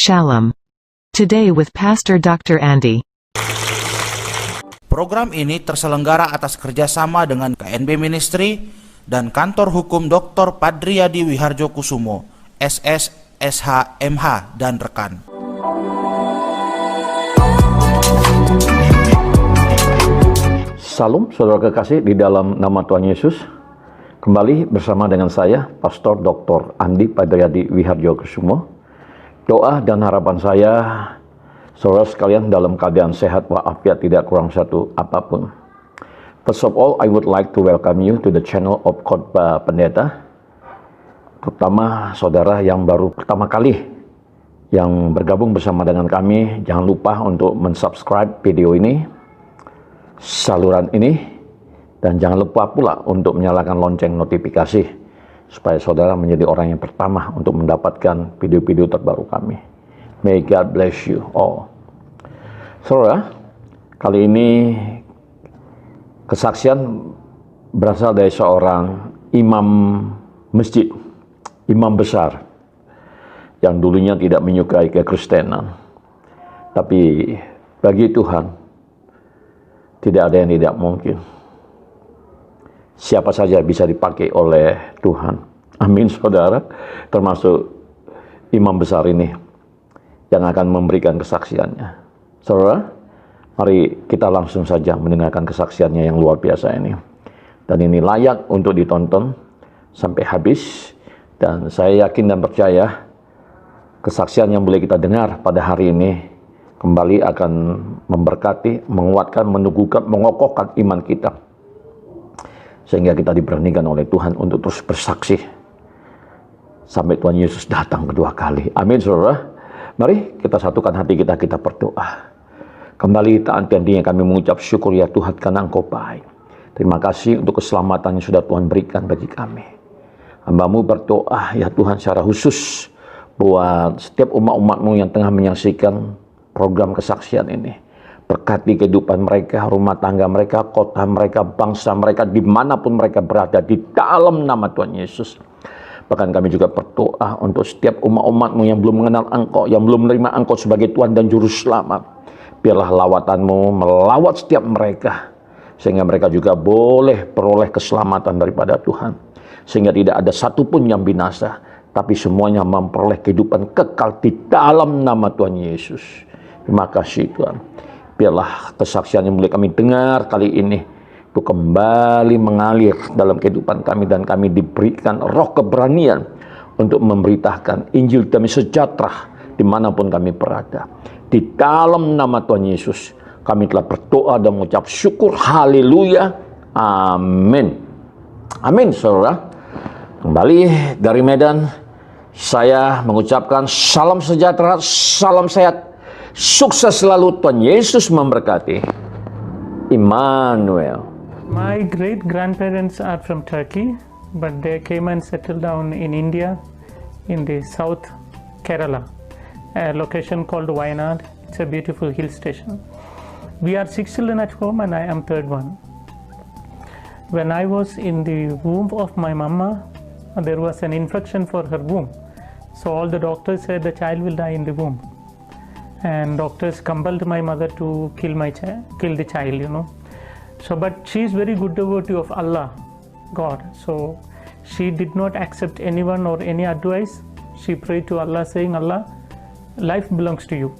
Shalom. Today with Pastor Dr. Andy. Program ini terselenggara atas kerjasama dengan KNB Ministry dan Kantor Hukum Dr. Padriyadi Wiharjo Kusumo, SS, SH, MH, dan rekan. Salam saudara kekasih di dalam nama Tuhan Yesus. Kembali bersama dengan saya, Pastor Dr. Andi Padriyadi Wiharjo Kusumo. Doa dan harapan saya, saudara sekalian dalam keadaan sehat walafiat, tidak kurang satu apapun. First of all, I would like to welcome you to the channel of Khotbah Pendeta. Terutama saudara yang baru pertama kali yang bergabung bersama dengan kami, jangan lupa untuk mensubscribe video ini, saluran ini, dan jangan lupa pula untuk menyalakan lonceng notifikasi supaya saudara menjadi orang yang pertama untuk mendapatkan video-video terbaru kami. May God bless you all. Saudara, kali ini kesaksian berasal dari seorang imam masjid, imam besar, yang dulunya tidak menyukai kekristenan. Tapi bagi Tuhan, tidak ada yang tidak mungkin. Siapa saja bisa dipakai oleh Tuhan. Amin saudara, termasuk imam besar ini yang akan memberikan kesaksiannya. Saudara, mari kita langsung saja mendengarkan kesaksiannya yang luar biasa ini. Dan ini layak untuk ditonton sampai habis. Dan saya yakin dan percaya kesaksian yang boleh kita dengar pada hari ini kembali akan memberkati, menguatkan, meneguhkan, mengokohkan iman kita. Sehingga kita diberanikan oleh Tuhan untuk terus bersaksi sampai Tuhan Yesus datang kedua kali. Amin saudara. Mari kita satukan hati kita, kita berdoa. Kembali taat-taatinya kami mengucap syukur ya Tuhan karena Engkau baik. Terima kasih untuk keselamatan yang sudah Tuhan berikan bagi kami. Hamba-Mu berdoa ya Tuhan secara khusus buat setiap umat-umat-Mu yang tengah menyaksikan program kesaksian ini. Berkati kehidupan mereka, rumah tangga mereka, kota mereka, bangsa mereka, dimanapun mereka berada, di dalam nama Tuhan Yesus. Bahkan kami juga berdoa untuk setiap umat-umat-Mu yang belum mengenal Engkau, yang belum menerima Engkau sebagai Tuhan dan Juru Selamat. Biarlah lawatan-Mu melawat setiap mereka, sehingga mereka juga boleh peroleh keselamatan daripada Tuhan. Sehingga tidak ada satupun yang binasa, tapi semuanya memperoleh kehidupan kekal di dalam nama Tuhan Yesus. Terima kasih Tuhan. Biarlah kesaksian yang boleh kami dengar kali ini itu kembali mengalir dalam kehidupan kami, dan kami diberikan roh keberanian untuk memberitakan Injil damai sejahtera dimanapun kami berada. Di dalam nama Tuhan Yesus kami telah berdoa dan mengucap syukur. Haleluya. Amin. Amin saudara. Kembali dari Medan, saya mengucapkan salam sejahtera, salam sehat, sukses selalu, Tuhan Yesus memberkati. Immanuel. My great-grandparents are from Turkey, but they came and settled down in India, in the South Kerala, a location called Wayanad. It's a beautiful hill station. We are 6 children at home and I am third one. When I was in the womb of my mama, there was an infection for her womb. So all the doctors said the child will die in the womb. And doctors compelled my mother to kill the child, you know. So, but she is very good devotee of Allah, God. So, she did not accept anyone or any advice. She prayed to Allah saying, Allah, life belongs to you.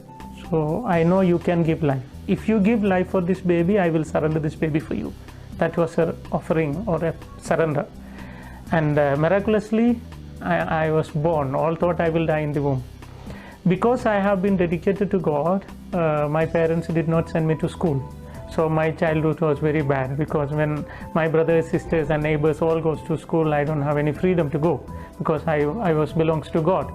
So, I know you can give life. If you give life for this baby, I will surrender this baby for you. That was her offering or a surrender. And miraculously, I was born. All thought I will die in the womb. Because I have been dedicated to God, my parents did not send me to school. So my childhood was very bad, because when my brothers, sisters and neighbors all goes to school, I don't have any freedom to go, because I belongs to God.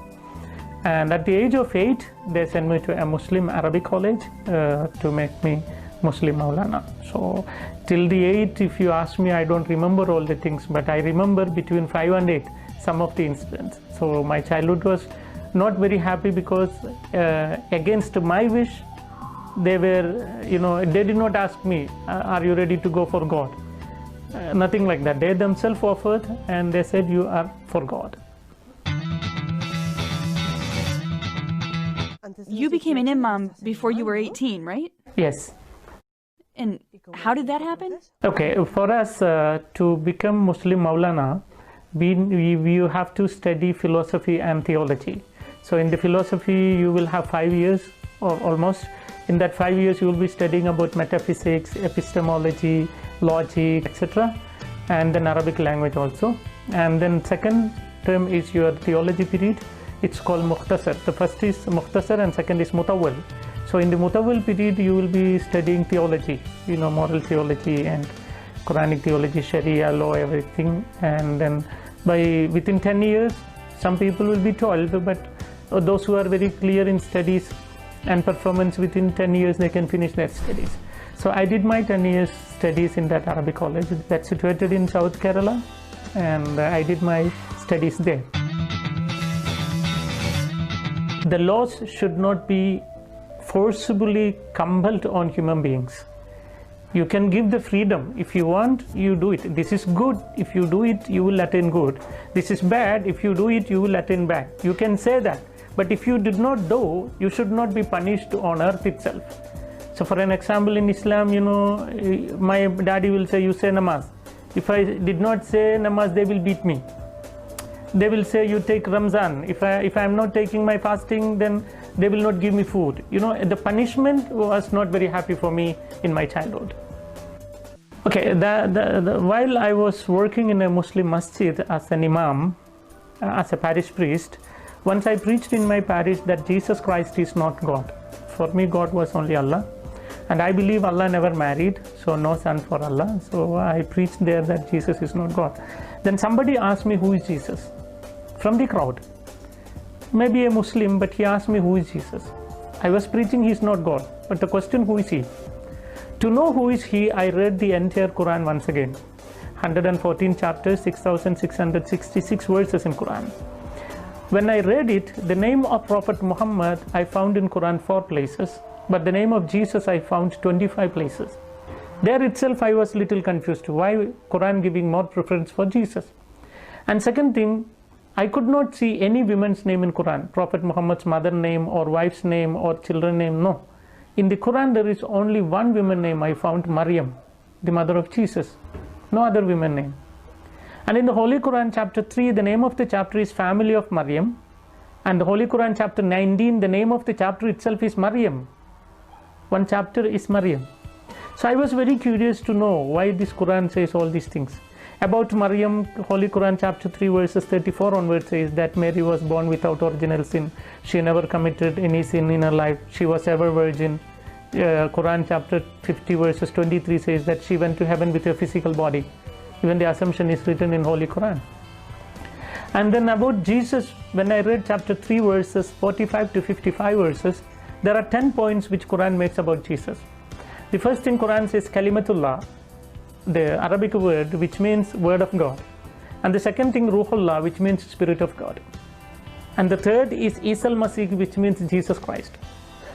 And at the age of 8, they sent me to a Muslim Arabic college to make me Muslim Maulana. So till the 8, if you ask me, I don't remember all the things, but I remember between 5 and 8 some of the incidents. So my childhood was not very happy, because against my wish, they were, they did not ask me, are you ready to go for God? Nothing like that. They themselves offered and they said, you are for God. you became an imam before you were 18, right? Yes. And how did that happen? Okay, for us to become Muslim Maulana, you have to study philosophy and theology. So in the philosophy, you will have 5 years or almost. In that 5 years, you will be studying about metaphysics, epistemology, logic, etc. And then Arabic language also. And then second term is your theology period. It's called Mukhtasar. The first is Mukhtasar and second is Mutawwal. So in the Mutawwal period, you will be studying theology, moral theology and Quranic theology, Sharia law, everything. And then within 10 years, some people will be 12, but those who are very clear in studies and performance, within 10 years they can finish their studies. So I did my 10 years studies in that Arabic college that's situated in South Kerala, and I did my studies there. The laws should not be forcibly compelled on human beings. You can give the freedom. If you want, you do it. This is good. If you do it, you will attain good. This is bad. If you do it, you will attain bad. You can say that. But if you did not do, you should not be punished on earth itself. So for an example, in Islam, my daddy will say, you say namaz. If I did not say namaz, they will beat me. They will say, you take Ramzan. If I am not taking my fasting, then they will not give me food. The punishment was not very happy for me in my childhood. Okay, while I was working in a Muslim masjid as an imam, as a parish priest, once I preached in my parish that Jesus Christ is not God. For me, God was only Allah. And I believe Allah never married, so no son for Allah. So I preached there that Jesus is not God. Then somebody asked me, who is Jesus? From the crowd. Maybe a Muslim, but he asked me, who is Jesus? I was preaching he is not God, but the question, who is he? To know who is he, I read the entire Quran once again. 114 chapters, 6,666 verses in Quran. When I read it, the name of Prophet Muhammad I found in Quran 4 places, but the name of Jesus I found 25 places. There itself I was little confused. Why Quran giving more preference for Jesus? And second thing, I could not see any woman's name in Quran, Prophet Muhammad's mother name or wife's name or children name, no. In the Quran there is only one woman name I found, Maryam, the mother of Jesus. No other woman name. And in the Holy Quran chapter 3, the name of the chapter is family of Maryam. And the Holy Quran chapter 19, the name of the chapter itself is Maryam. One chapter is Maryam. So I was very curious to know why this Quran says all these things. About Maryam, Holy Quran chapter 3 verses 34 onwards says that Mary was born without original sin. She never committed any sin in her life. She was ever virgin. Quran chapter 50 verses 23 says that she went to heaven with a physical body. Even the assumption is written in Holy Quran. And then about Jesus, when I read chapter 3 verses 45 to 55 verses, there are 10 points which Quran makes about Jesus. The first thing Quran says Kalimatullah, the Arabic word which means word of God. And the second thing Ruhullah, which means spirit of God. And the third is Isa al-Masih, which means Jesus Christ.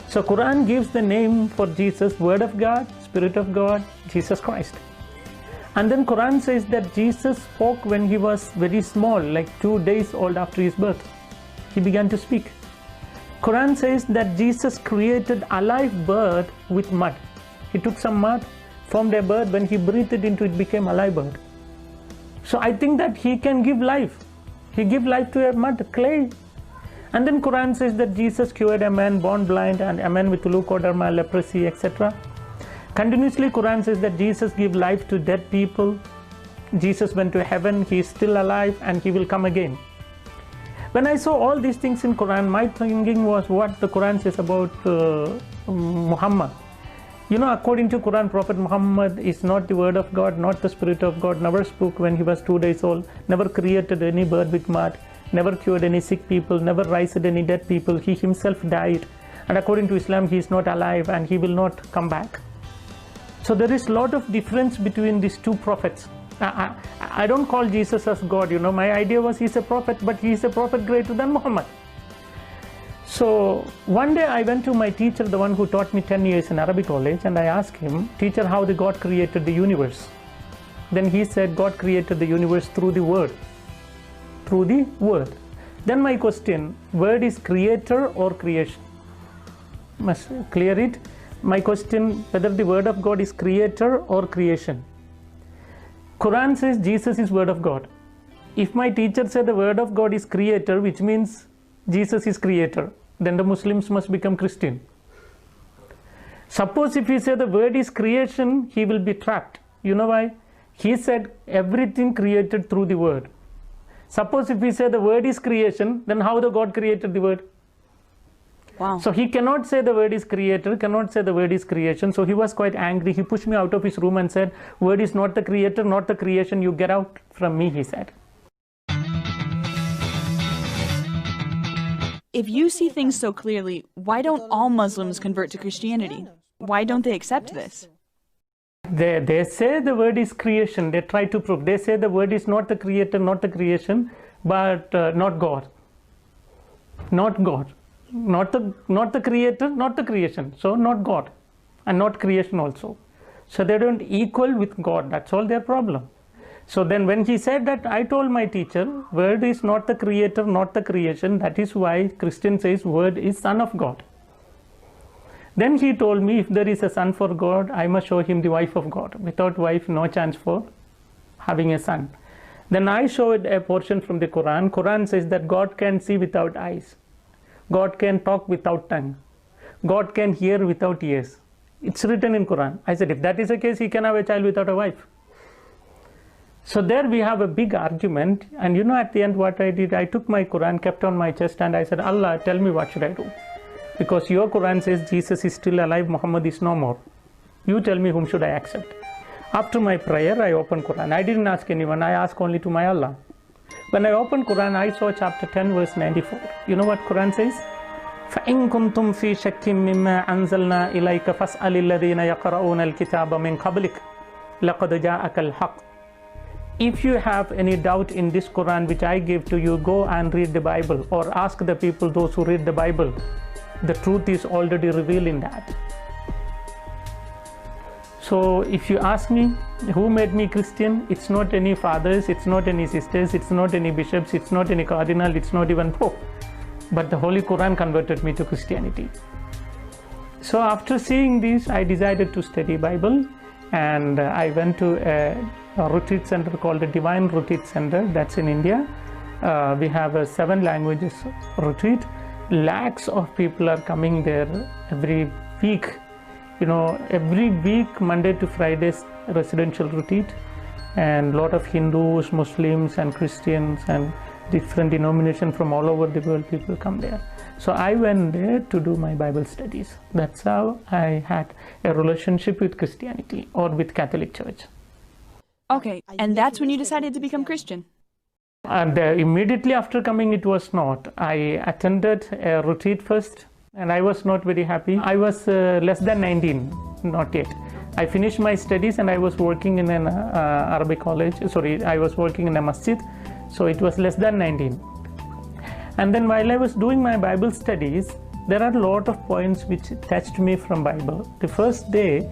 So Quran gives the name for Jesus, word of God, spirit of God, Jesus Christ. And then Quran says that Jesus spoke when he was very small, like 2 days old after his birth. He began to speak. Quran says that Jesus created a live bird with mud. He took some mud, formed a bird, when he breathed it into it became a live bird. So I think that he can give life. He gave life to a mud, clay. And then Quran says that Jesus cured a man born blind and a man with leukoderma, leprosy, etc. Continuously Quran says that Jesus gave life to dead people. Jesus went to heaven, he is still alive and he will come again. When I saw all these things in Quran, my thinking was what the Quran says about Muhammad. According to Quran, Prophet Muhammad is not the word of God, not the spirit of God, never spoke when he was 2 days old, never created any bird with mud, never cured any sick people, never raised any dead people. He himself died. And according to Islam, he is not alive and he will not come back. So there is a lot of difference between these two prophets. I don't call Jesus as God, my idea was he's a prophet, but he is a prophet greater than Muhammad. So one day I went to my teacher, the one who taught me 10 years in Arabic college, and I asked him, teacher, how the God created the universe? Then he said, God created the universe through the word. Through the word. Then my question, word is creator or creation? must clear it. My question, whether the word of God is creator or creation. Quran says Jesus is word of God. If my teacher said the word of God is creator, which means Jesus is creator, then the Muslims must become Christian. Suppose if he said the word is creation, he will be trapped. You know why? He said everything created through the word. Suppose if he said the word is creation, then how the God created the word? Wow. So he cannot say the word is creator, cannot say the word is creation. So he was quite angry. He pushed me out of his room and said, word is not the creator, not the creation. You get out from me, he said. If you see things so clearly, why don't all Muslims convert to Christianity? Why don't they accept this? They say the word is creation. They try to prove. They say the word is not the creator, not the creation, but not God. Not God. Not the creator, not the creation. So not God. And not creation also. So they don't equal with God. That's all their problem. So then when he said that, I told my teacher, word is not the creator, not the creation. That is why Christian says word is son of God. Then he told me, if there is a son for God, I must show him the wife of God. Without wife, no chance for having a son. Then I showed a portion from the Quran. Quran says that God can see without eyes. God can talk without tongue. God can hear without ears. It's written in Quran. I said, if that is the case, he can have a child without a wife. So there we have a big argument. And you know, at the end what I did, I took my Quran, kept on my chest, and I said, Allah, tell me what should I do? Because your Quran says Jesus is still alive, Muhammad is no more. You tell me whom should I accept. After my prayer, I opened Quran. I didn't ask anyone, I asked only to my Allah. When I opened Quran, I saw chapter 10, verse 94. You know what Quran says? فَإِن كُنْتُمْ فِي شَكٍّ مِّمَّا أَنزَلْنَا إِلَيْكَ فَاسْأَلِ الَّذِينَ يَقْرَؤُونَ الْكِتَابَ مِنْ قَبْلِكَ لَقَدْ جَاءَكَ الْحَقُّ. If you have any doubt in this Quran which I gave to you, go and read the Bible, or ask the people, those who read the Bible. The truth is already revealed in that. So if you ask me, who made me Christian? It's not any fathers, it's not any sisters, it's not any bishops, it's not any cardinal, it's not even Pope. But the Holy Quran converted me to Christianity. So after seeing this, I decided to study Bible, and I went to a retreat center called the Divine Retreat Center. That's in India. We have a 7 languages retreat. Lakhs of people are coming there every week. You know, every week, Monday to Fridays, residential retreat, and a lot of Hindus, Muslims, and Christians, and different denominations from all over the world, people come there. So I went there to do my Bible studies. That's how I had a relationship with Christianity, or with Catholic Church. Okay, and that's when you decided to become Christian? And immediately after coming, it was not. I attended a retreat first, and I was not very happy. I was less than 19, not yet. I finished my studies, and I was working in an Arabic college. Sorry, I was working in a masjid, so it was less than 19. And then while I was doing my Bible studies, there are a lot of points which touched me from Bible. The first day,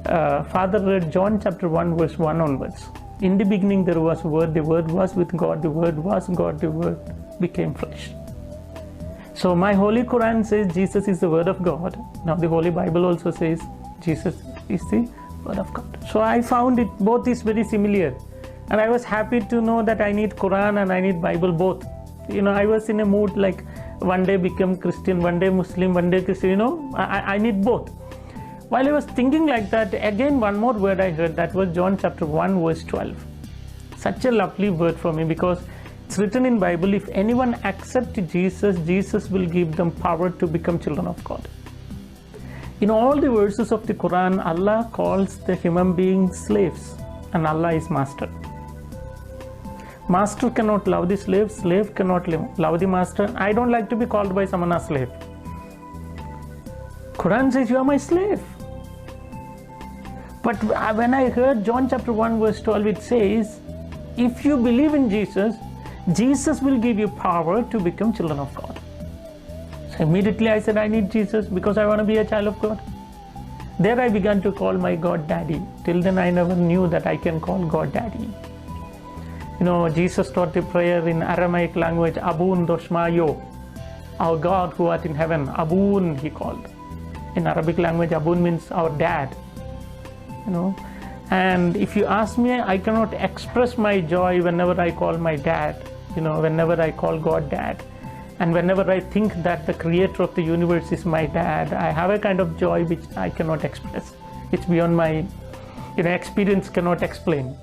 Father read John chapter 1, verse 1 onwards. In the beginning there was a word, the word was with God, the word was God, the word became flesh. So my Holy Quran says Jesus is the word of God. Now the Holy Bible also says Jesus is the word of God. So I found it both is very similar. And I was happy to know that I need Quran and I need Bible both. You know, I was in a mood like one day become Christian, one day Muslim, one day Christian, you know, I need both. While I was thinking like that, again one more word I heard, that was John chapter 1 verse 12. Such a lovely word for me, because it's written in Bible, if anyone accepts Jesus, Jesus will give them power to become children of God. In all the verses of the Quran, Allah calls the human beings slaves, and Allah is master. Master cannot love the slave, slave cannot love the master. I don't like to be called by someone as slave. Quran says you are my slave. But when I heard John chapter 1 verse 12, it says, if you believe in Jesus, Jesus will give you power to become children of God. So immediately I said, I need Jesus because I want to be a child of God. There I began to call my God Daddy. Till then I never knew that I can call God Daddy. You know, Jesus taught the prayer in Aramaic language, Abun Doshmayo. Our God who art in heaven, Abun he called. In Arabic language, Abun means our dad, you know. And if you ask me, I cannot express my joy whenever I call my dad, you know, whenever I call God dad. And whenever I think that the creator of the universe is my dad, I have a kind of joy which I cannot express. It's beyond my, you know, experience cannot explain.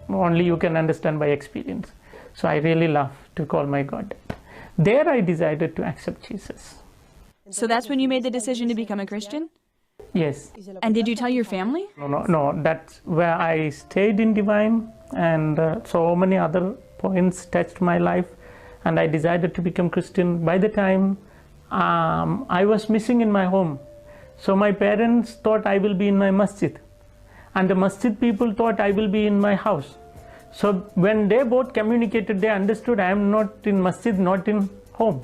Only you can understand by experience. So I really love to call my God dad. There I decided to accept Jesus. So that's when you made the decision to become a Christian? Yes. And did you tell your family? No, that's where I stayed in Divine, and so many other points touched my life, and I decided to become Christian. By the time I was missing in my home, so my parents thought I will be in my masjid, and the masjid people thought I will be in my house. So when they both communicated, they understood I am not in masjid, not in home.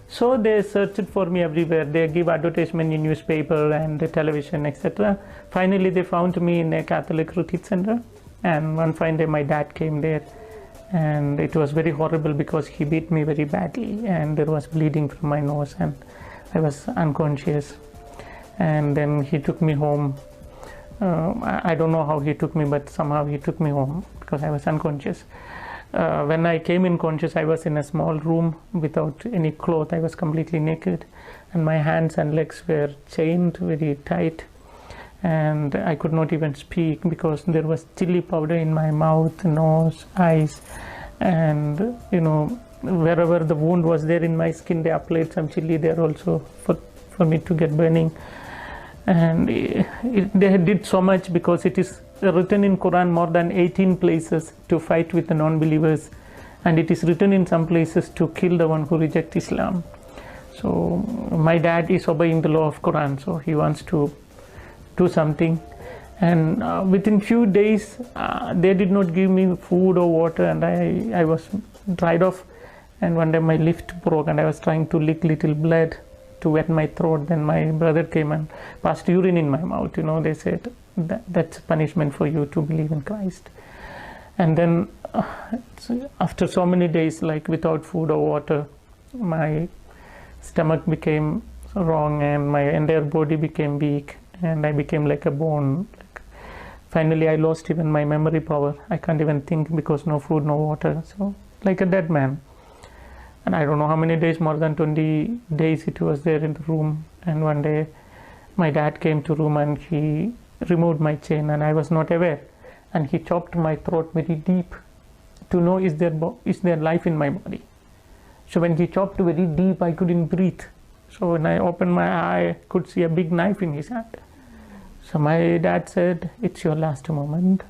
So they searched for me everywhere. They give advertisement in newspaper and the television, etc. Finally, they found me in a Catholic retreat center. And one fine day, my dad came there, and it was very horrible because he beat me very badly, and there was bleeding from my nose, and I was unconscious. And then he took me home. I don't know how he took me, but somehow he took me home because I was unconscious. When I came in conscious, I was in a small room without any clothes. I was completely naked, and my hands and legs were chained very tight, and I could not even speak because there was chili powder in my mouth, nose, eyes, and you know, wherever the wound was there in my skin, they applied some chili there also for me to get burning. And they did so much because it is written in Quran more than 18 places to fight with the non-believers, and it is written in some places to kill the one who rejects Islam. So my dad is obeying the law of Quran, so he wants to do something. And within few days, they did not give me food or water, and I was dried off. And one day my lift broke, and I was trying to lick little blood to wet my throat. Then my brother came and passed urine in my mouth. You know, they said that's punishment for you to believe in Christ. And then after so many days, like without food or water, my stomach became wrong, and my entire body became weak, and I became like a bone. Finally, I lost even my memory power. I can't even think because no food, no water. So like a dead man. And I don't know how many days, more than 20 days it was there in the room. And one day my dad came to room and he removed my chain, and I was not aware. And he chopped my throat very deep to know is there life in my body. So when he chopped very deep, I couldn't breathe. So when I opened my eye, I could see a big knife in his hand. So my dad said, "It's your last moment,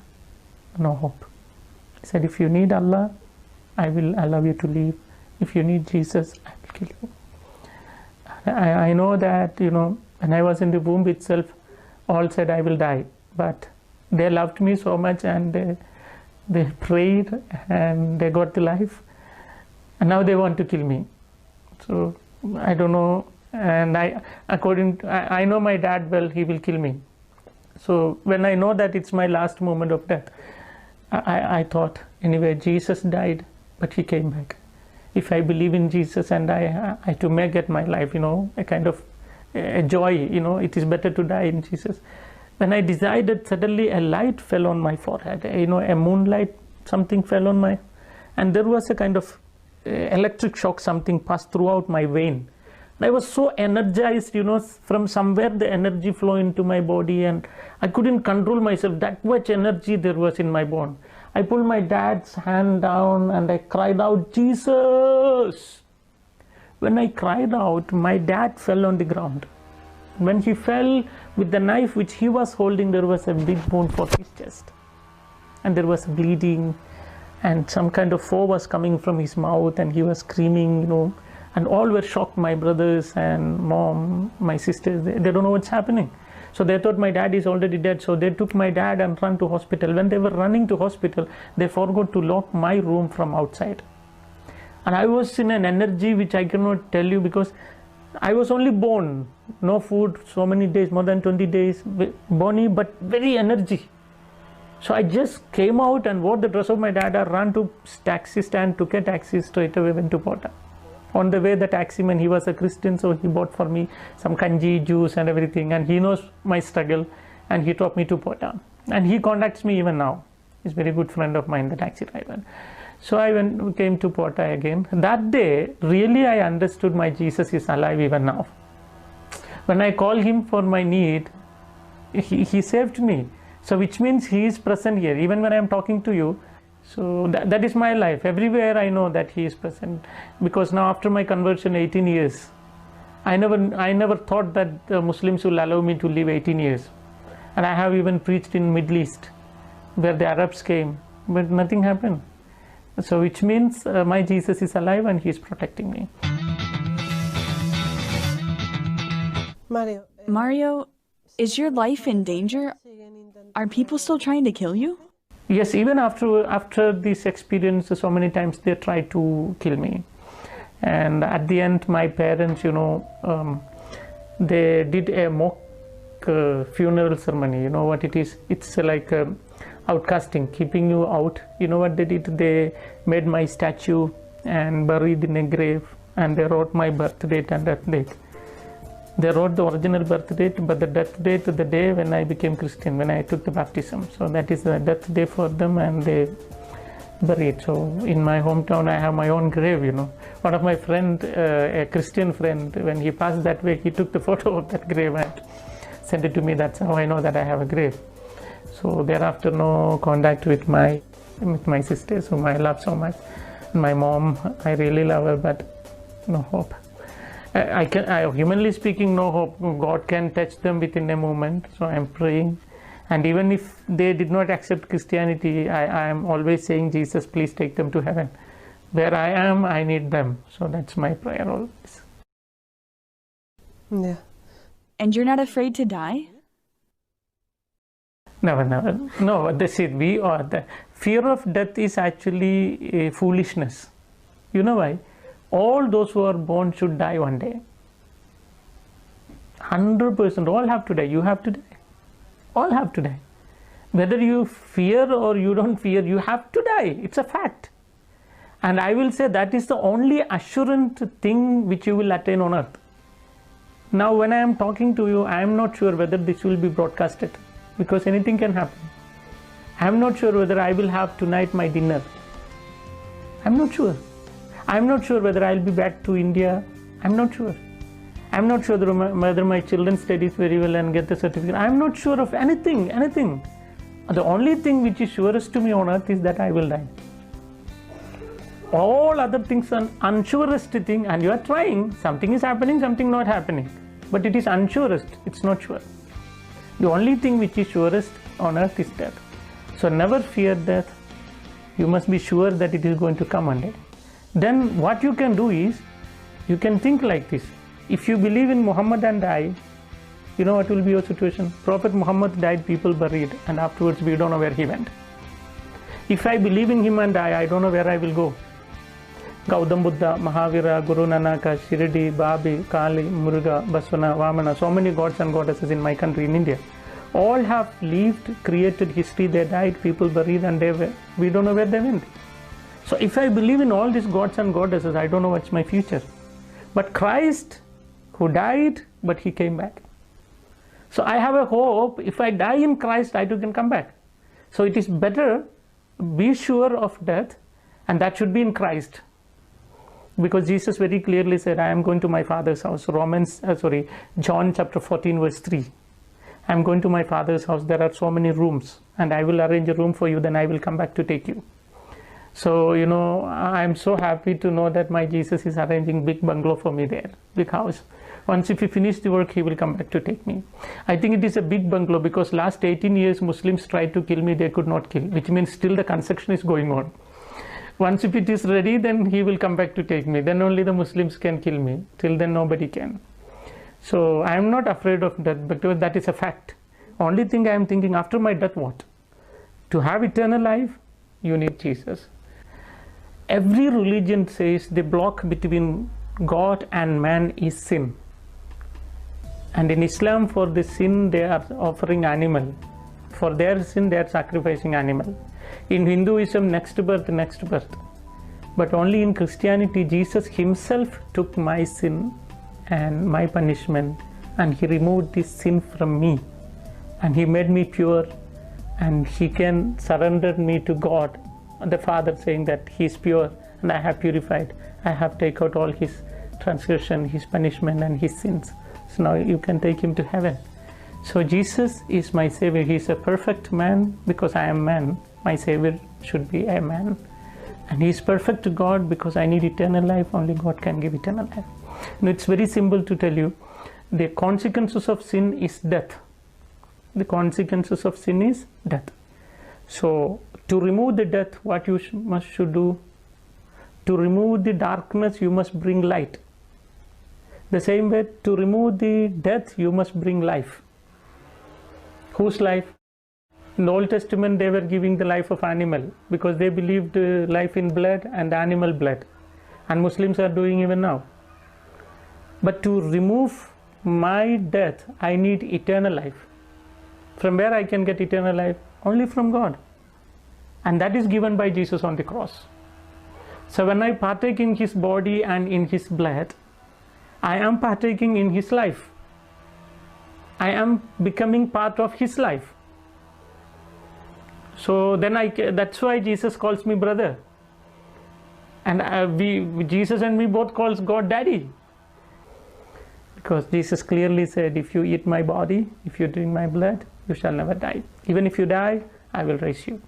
no hope." He said, "If you need Allah, I will allow you to leave. If you need Jesus, I will kill you." I know that, you know, when I was in the womb itself, all said I will die. But they loved me so much, and they prayed, and they got the life. And now they want to kill me. So I don't know. And I know my dad well, he will kill me. So when I know that it's my last moment of death, I thought, anyway, Jesus died, but he came back. If I believe in Jesus and I to make it my life, you know, a kind of a joy, you know, it is better to die in Jesus. When I decided, suddenly a light fell on my forehead, you know, a moonlight, something fell on my, and there was a kind of electric shock, something passed throughout my vein. I was so energized, you know, from somewhere the energy flow into my body, and I couldn't control myself. That much energy there was in my bone. I pulled my dad's hand down and I cried out, "Jesus!" When I cried out, my dad fell on the ground. When he fell, with the knife which he was holding, there was a big wound for his chest. And there was bleeding, and some kind of foam was coming from his mouth, and he was screaming, you know. And all were shocked, my brothers and mom, my sisters, they don't know what's happening. So they thought my dad is already dead. So they took my dad and ran to hospital. When they were running to hospital, they forgot to lock my room from outside. And I was in an energy which I cannot tell you, because I was only born, no food, so many days, more than 20 days, bony, but very energy. So I just came out and wore the dress of my dad. I ran to taxi stand, took a taxi, straight away went to Pota. On the way, the taximan, he was a Christian, so he bought for me some kanji, juice and everything, and he knows my struggle, and he taught me to Pota. And he contacts me even now. He's a very good friend of mine, the taxi driver. So I came to Pota again. That day, really I understood my Jesus is alive even now. When I call him for my need, he saved me. So which means he is present here, even when I am talking to you. So that is my life. Everywhere I know that he is present. Because now after my conversion, 18 years, I never thought that the Muslims will allow me to live 18 years. And I have even preached in Middle East, where the Arabs came, but nothing happened. So which means my Jesus is alive and he is protecting me. Mario, is your life in danger? Are people still trying to kill you? Yes, even after this experience, so many times they tried to kill me. And at the end, my parents, they did a mock funeral ceremony. You know what it is? It's like outcasting, keeping you out. You know what they did? They made my statue and buried in a grave, and they wrote my birth date and death date. They wrote the original birth date, but the death date, the day when I became Christian, when I took the baptism. So that is the death day for them, and they buried. So in my hometown, I have my own grave, One of my friend, a Christian friend, when he passed that way, he took the photo of that grave and sent it to me. That's how I know that I have a grave. So thereafter, no contact with my sisters, whom I love so much. My mom, I really love her, but no hope. Humanly speaking, no hope. God can touch them within a moment. So I'm praying. And even if they did not accept Christianity, I am always saying, Jesus, please take them to heaven. Where I am, I need them. So that's my prayer always. Yeah. And you're not afraid to die? Never. No, the fear of death is actually a foolishness. You know why? All those who are born should die one day. 100%, all have to die. You have to die. All have to die. Whether you fear or you don't fear, you have to die. It's a fact. And I will say that is the only assurance thing which you will attain on earth. Now when I am talking to you, I am not sure whether this will be broadcasted, because anything can happen. I am not sure whether I will have tonight my dinner. I am not sure. I am not sure whether I will be back to India. I am not sure. I am not sure whether my children studies very well and get the certificate. I am not sure of anything. The only thing which is surest to me on earth is that I will die. All other things are unsurest thing, and you are trying. Something is happening, something not happening. But it is unsurest. It's not sure. The only thing which is surest on earth is death. So never fear death. You must be sure that it is going to come one day. Then what you can do is, you can think like this. If you believe in Muhammad and die, you know what will be your situation? Prophet Muhammad died, people buried, and afterwards we don't know where he went. If I believe in him and die, I don't know where I will go. Gautama Buddha, Mahavira, Guru Nanaka, Shirdi, Babi, Kali, Muruga, Baswana, Vamana, so many gods and goddesses in my country, in India. All have lived, created history, they died, people buried, and we don't know where they went. So if I believe in all these gods and goddesses, I don't know what's my future. But Christ, who died, but he came back. So I have a hope, if I die in Christ, I too can come back. So it is better, be sure of death, and that should be in Christ. Because Jesus very clearly said, I am going to my Father's house. John chapter 14 verse 3. I am going to my Father's house. There are so many rooms, and I will arrange a room for you, then I will come back to take you. So, I am so happy to know that my Jesus is arranging big bungalow for me there, big house. Once if he finish the work, he will come back to take me. I think it is a big bungalow because last 18 years Muslims tried to kill me, they could not kill, which means still the construction is going on. Once if it is ready, then he will come back to take me. Then only the Muslims can kill me. Till then nobody can. So I am not afraid of death, because that is a fact. Only thing I am thinking, after my death what? To have eternal life, you need Jesus. Every religion says the block between God and man is sin. And in Islam, for the sin they are offering animal. For their sin they are sacrificing animal. In Hinduism, next birth. But only in Christianity, Jesus himself took my sin and my punishment, and he removed this sin from me, and he made me pure, and he can surrender me to God, the Father, saying that he is pure and I have purified. I have taken out all his transgression, his punishment, and his sins. So now you can take him to heaven. So Jesus is my Savior. He is a perfect man because I am man. My Savior should be a man. And he is perfect to God because I need eternal life. Only God can give eternal life. Now it's very simple to tell you. The consequences of sin is death. The consequences of sin is death. So to remove the death, what you should do? To remove the darkness, you must bring light. The same way, to remove the death, you must bring life. Whose life? In the Old Testament, they were giving the life of animal because they believed life in blood and animal blood. And Muslims are doing even now. But to remove my death, I need eternal life. From where I can get eternal life? Only from God. And that is given by Jesus on the cross. So when I partake in his body and in his blood, I am partaking in his life. I am becoming part of his life. So then that's why Jesus calls me brother. And Jesus and me both calls God daddy. Because Jesus clearly said, if you eat my body, if you drink my blood, you shall never die. Even if you die, I will raise you.